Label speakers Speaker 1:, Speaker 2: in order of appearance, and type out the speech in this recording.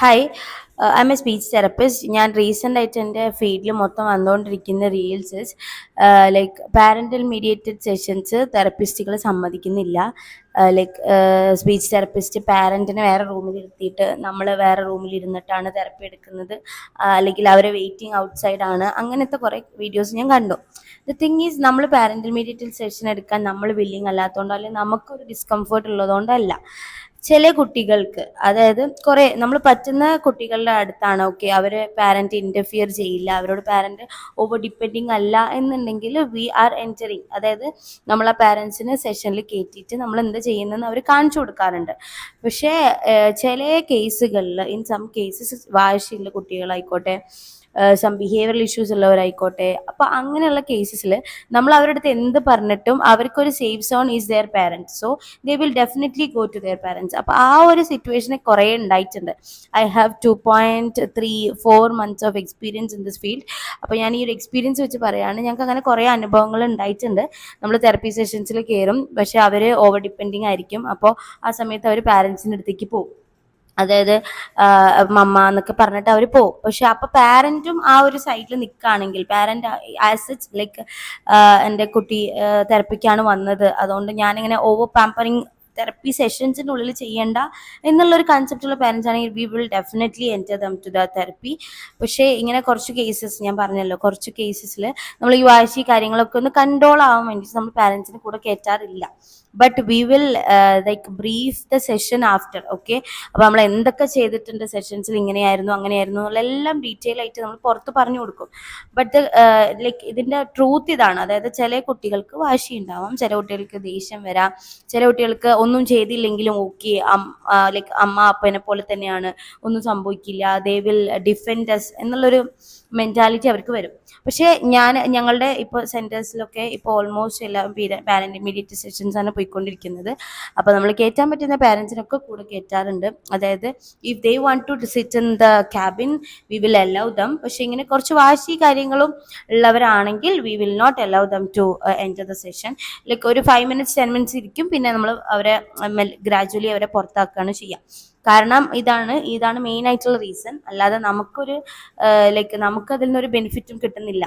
Speaker 1: Hi, I am a speech therapist. ഞാൻ recent ആയിട്ട് എൻ്റെ ഫീൽഡിൽ മൊത്തം വന്നുകൊണ്ടിരിക്കുന്ന reels like parental mediated sessions തെറപ്പിസ്റ്റുകൾ സമ്മതിക്കുന്നില്ല. ലൈക്ക് സ്പീച്ച് തെറപ്പിസ്റ്റ് പാരൻറ്റിനെ വേറെ റൂമിൽ ഇരുത്തിയിട്ട് നമ്മൾ വേറെ റൂമിൽ ഇരുന്നിട്ടാണ് തെറപ്പി എടുക്കുന്നത്, അല്ലെങ്കിൽ അവരെ വെയിറ്റിംഗ് ഔട്ട് സൈഡാണ്. അങ്ങനത്തെ കുറേ വീഡിയോസ് ഞാൻ കണ്ടു. ദ തിങ് ഈസ്, നമ്മൾ പാരൻ്റൽ മീഡിയേറ്റഡ് സെഷൻ എടുക്കാൻ നമ്മൾ വില്ലിങ് അല്ലാത്തതുകൊണ്ടോ അല്ലെങ്കിൽ നമുക്കൊരു ഡിസ്കംഫേർട്ട് ഉള്ളതുകൊണ്ടല്ല. ചില കുട്ടികൾക്ക്, അതായത് കുറേ നമ്മൾ പറ്റുന്ന കുട്ടികളുടെ അടുത്താണ് ഓക്കെ, അവർ പാരൻറ്റ് ഇൻ്റർഫിയർ ചെയ്യില്ല, അവരോട് പാരൻറ്റ് ഓവർ ഡിപ്പെൻഡിങ് അല്ല എന്നുണ്ടെങ്കിൽ വി ആർ എൻറ്ററിങ്, അതായത് നമ്മൾ ആ പാരൻസിനെ സെഷനിൽ കയറ്റിയിട്ട് നമ്മൾ എന്ത് ചെയ്യുന്നതെന്ന് അവർ കാണിച്ചു കൊടുക്കാറുണ്ട്. പക്ഷേ ചില കേസുകളിൽ, ഇൻ സം കേസസ് വാശിയുള്ള കുട്ടികളായിക്കോട്ടെ, സം ബിഹേവിയറൽ ഇഷ്യൂസ് ഉള്ളവരായിക്കോട്ടെ, അപ്പോൾ അങ്ങനെയുള്ള കേസസിൽ നമ്മൾ അവരുടെ അടുത്ത് എന്ത് പറഞ്ഞിട്ടും അവർക്കൊരു safe zone is their parents, so they will definitely go to their parents. അപ്പോൾ ആ ഒരു സിറ്റുവേഷന് കുറേ ഉണ്ടായിട്ടുണ്ട്. I have 2.34 months of experience in this field. അപ്പോൾ ഞാൻ ഈ ഒരു എക്സ്പീരിയൻസ് വെച്ച് പറയുകയാണ്, ഞങ്ങൾക്ക് അങ്ങനെ കുറേ അനുഭവങ്ങൾ ഉണ്ടായിട്ടുണ്ട്. നമ്മൾ തെറപ്പി സെഷൻസിൽ കയറും, പക്ഷേ അവർ ഓവർ ഡിപ്പെൻഡിങ് ആയിരിക്കും. അപ്പോൾ ആ സമയത്ത് അവർ പാരൻസിൻ്റെ അടുത്തേക്ക് പോകും, അതായത് മമ്മ എന്നൊക്കെ പറഞ്ഞിട്ട് അവർ പോകും. പക്ഷെ അപ്പോൾ പാരൻറ്റും ആ ഒരു സൈഡിൽ നിൽക്കുകയാണെങ്കിൽ, പാരൻ്റ് ആസ് സച്ച് ലൈക്ക് എൻ്റെ കുട്ടി തെറപ്പിക്കാണ് വന്നത്, അതുകൊണ്ട് ഞാനിങ്ങനെ ഓവർ പാമ്പറിങ് തെറപ്പി സെഷൻസിൻ്റെ ഉള്ളിൽ ചെയ്യേണ്ട എന്നുള്ളൊരു കൺസെപ്റ്റുള്ള പാരൻസ് ആണെങ്കിൽ we will definitely enter them to the therapy. പക്ഷേ ഇങ്ങനെ കുറച്ച് കേസസ് ഞാൻ പറഞ്ഞല്ലോ, കുറച്ച് കേസസിൽ നമ്മൾ ഈ വാശി കാര്യങ്ങളൊക്കെ ഒന്ന് കൺട്രോൾ ആവാൻ വേണ്ടിയിട്ട് നമ്മൾ പാരൻസിനെ കൂടെ കയറ്റാറില്ല. But we will like brief the session after, okay. അപ്പോൾ നമ്മൾ എന്തൊക്കെ ചെയ്തിട്ടുണ്ട് സെഷൻസിൽ, ഇങ്ങനെയായിരുന്നു അങ്ങനെയായിരുന്നു എന്നുള്ള എല്ലാം ഡീറ്റെയിൽ ആയിട്ട് നമ്മൾ പുറത്ത് പറഞ്ഞു കൊടുക്കും. ബട്ട് ലൈക്ക് ഇതിൻ്റെ ട്രൂത്ത് ഇതാണ്, അതായത് ചില കുട്ടികൾക്ക് വാശി ഉണ്ടാവാം, ചില കുട്ടികൾക്ക് ദേഷ്യം വരാം, ചില കുട്ടികൾക്ക് ഒന്നും ചെയ്തില്ലെങ്കിലും ഓക്കെ, ലൈക്ക് അമ്മ അപ്പനെ പോലെ തന്നെയാണ്, ഒന്നും സംഭവിക്കില്ല, ദേ വിൽ ഡിഫെൻഡ് അസ് എന്നുള്ളൊരു മെൻറ്റാലിറ്റി അവർക്ക് വരും. പക്ഷേ ഞങ്ങളുടെ ഇപ്പോൾ സെൻറ്റേഴ്സിലൊക്കെ ഇപ്പോൾ ഓൾമോസ്റ്റ് എല്ലാ പാരൻ്റ് ഇമ്മീഡിയറ്റ് സെഷൻസ് ആണ് പോയിക്കൊണ്ടിരിക്കുന്നത്. അപ്പോൾ നമ്മൾ കയറ്റാൻ പറ്റുന്ന പാരൻസിനൊക്കെ കൂടെ കയറ്റാറുണ്ട്. അതായത് if they want to sit in the cabin we will allow them. പക്ഷേ ഇങ്ങനെ കുറച്ച് വാശി കാര്യങ്ങളും ഉള്ളവരാണെങ്കിൽ we will not allow them to enter the session. Like ഒരു 5 minutes 10 minutes ഇരിക്കും, പിന്നെ നമ്മൾ അവരെ ഗ്രാജുവലി അവരെ പുറത്താക്കുകയാണ് ചെയ്യുക. കാരണം ഇതാണ് മെയിൻ ആയിട്ടുള്ള റീസൺ. അല്ലാതെ നമുക്കൊരു ലൈക്ക് നമുക്ക് അതിൽ നിന്നൊരു ബെനിഫിറ്റും കിട്ടുന്നില്ല.